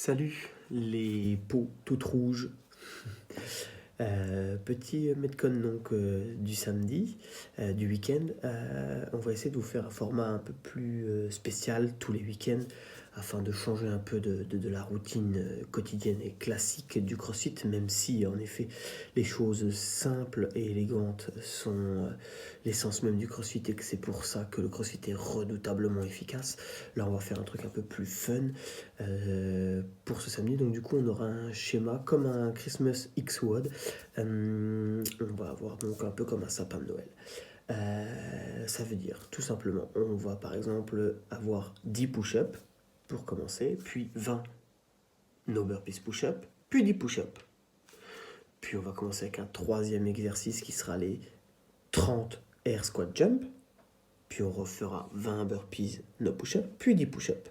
Salut les peaux toutes rouges. Petit Metcon donc du samedi, du week-end. On va essayer de vous faire un format un peu plus spécial tous les week-ends afin de changer un peu de la routine quotidienne et classique du CrossFit, même si en effet les choses simples et élégantes sont l'essence même du CrossFit et que c'est pour ça que le CrossFit est redoutablement efficace. Là on va faire un truc un peu plus fun pour ce samedi. Donc du coup on aura un schéma comme un Christmas X-WOD. On va avoir donc un peu comme un sapin de Noël. Ça veut dire tout simplement, on va par exemple avoir 10 push-ups pour commencer, puis 20 no burpees push-up, puis 10 push-ups. Puis on va commencer avec un troisième exercice qui sera les 30 air squat jump, puis on refera 20 burpees no push-up, puis 10 push-ups,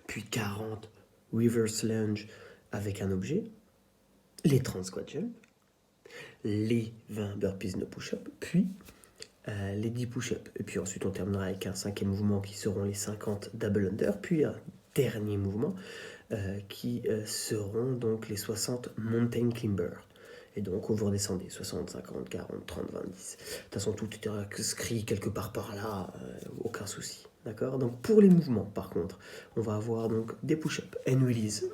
puis 40 reverse lunge avec un objet, les 30 squat jump, les 20 burpees no push-up, puis les 10 push-ups. Et puis ensuite, on terminera avec un cinquième mouvement qui seront les 50 double under, puis un dernier mouvement qui seront donc les 60 mountain climber. Et donc, vous redescendez 60, 50, 40, 30, 20, 10. De toute façon, tout est inscrit quelque part par là, aucun souci. D'accord? Donc, pour les mouvements, par contre, on va avoir donc des push-ups and release.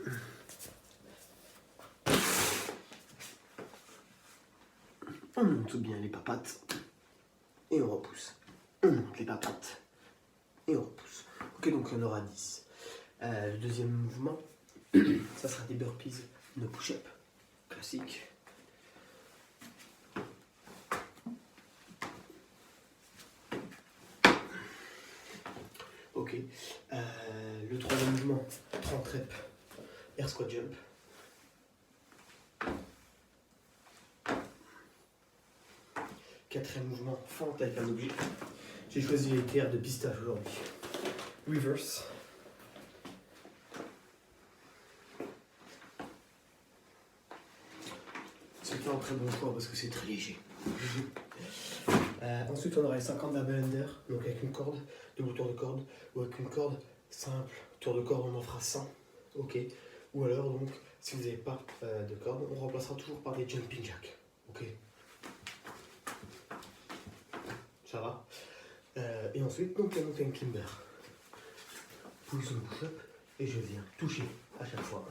On monte bien les papates et on repousse. On monte les papates et on repousse. Ok, donc il y en aura 10. Le deuxième mouvement, ça sera des burpees no push-up, classique. Ok, le troisième mouvement, 30 reps, air squat jump. Quatrième mouvement, fente avec un objet. J'ai choisi les TR de pistache aujourd'hui. Reverse. C'est un très bon choix parce que c'est très léger. Ensuite, on aura les 50 double under, donc avec une corde, double tour de corde, ou avec une corde simple, tour de corde, on en fera 100. Ok. Ou alors, donc, si vous n'avez pas de corde, on remplacera toujours par des jumping jacks. Ok. Ça va. Et ensuite, donc, la mountain climber. Position push-up, et je viens toucher à chaque fois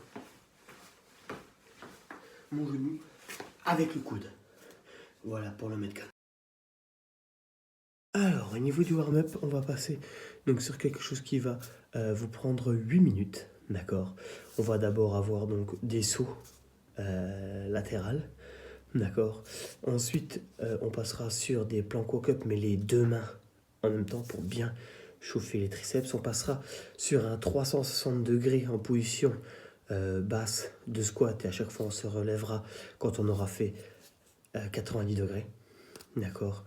mon genou avec le coude. Voilà pour le Metcon. Alors, au niveau du warm-up, on va passer donc sur quelque chose qui va vous prendre 8 minutes, d'accord. On va d'abord avoir donc des sauts latérales, d'accord. Ensuite, on passera sur des plank walk-up, mais les deux mains en même temps pour bien chauffer les triceps. On passera sur un 360 degrés en position basse de squat et à chaque fois on se relèvera quand on aura fait 90 degrés, d'accord.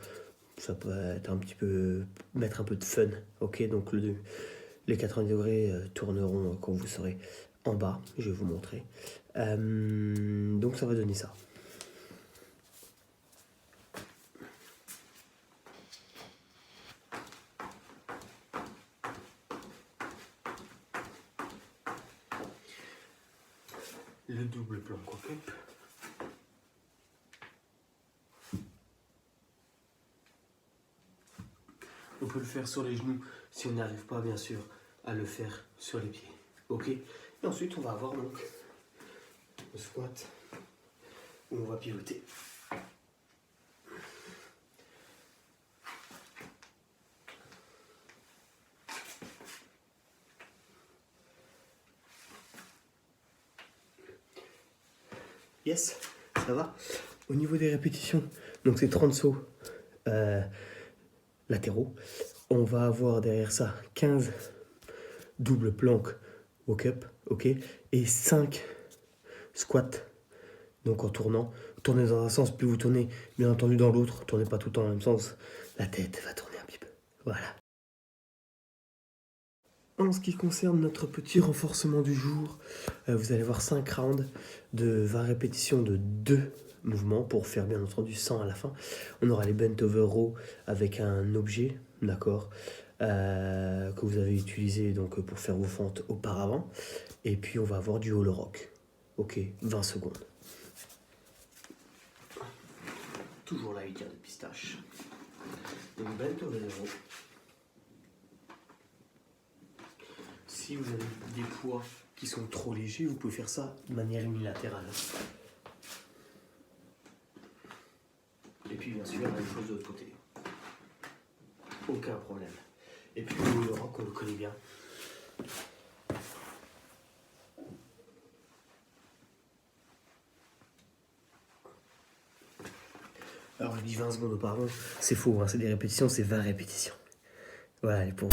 Ça peut être un petit peu, mettre un peu de fun, ok. Donc les 90 degrés tourneront quand vous serez en bas, je vais vous montrer. Donc ça va donner ça. Le double plank walk-up. On peut le faire sur les genoux si on n'arrive pas bien sûr à le faire sur les pieds. Ok. Et ensuite on va avoir donc le squat où on va pivoter. Yes, ça va. Au niveau des répétitions, donc c'est 30 sauts latéraux. On va avoir derrière ça 15 double plank walk-up, ok, et 5 squats. Donc en tournant, tournez dans un sens, puis vous tournez bien entendu dans l'autre, tournez pas tout le temps dans le même sens, la tête va tourner un petit peu. Voilà. En ce qui concerne notre petit renforcement du jour, vous allez voir 5 rounds de 20 répétitions de 2 mouvements pour faire bien entendu 100 à la fin. On aura les bent over row avec un objet, d'accord. que vous avez utilisé donc, pour faire vos fentes auparavant. Et puis on va avoir du Holo Rock. Ok, 20 secondes. Toujours la litière de pistache. Donc Bento Venero. Si vous avez des poids qui sont trop légers, vous pouvez faire ça de manière unilatérale. Et puis bien sûr, la même chose de l'autre côté. Aucun problème. Et puis le rock, on le connaît bien. Alors je dis 20 secondes auparavant, c'est faux, hein, c'est des répétitions, c'est 20 répétitions. Voilà, et pour...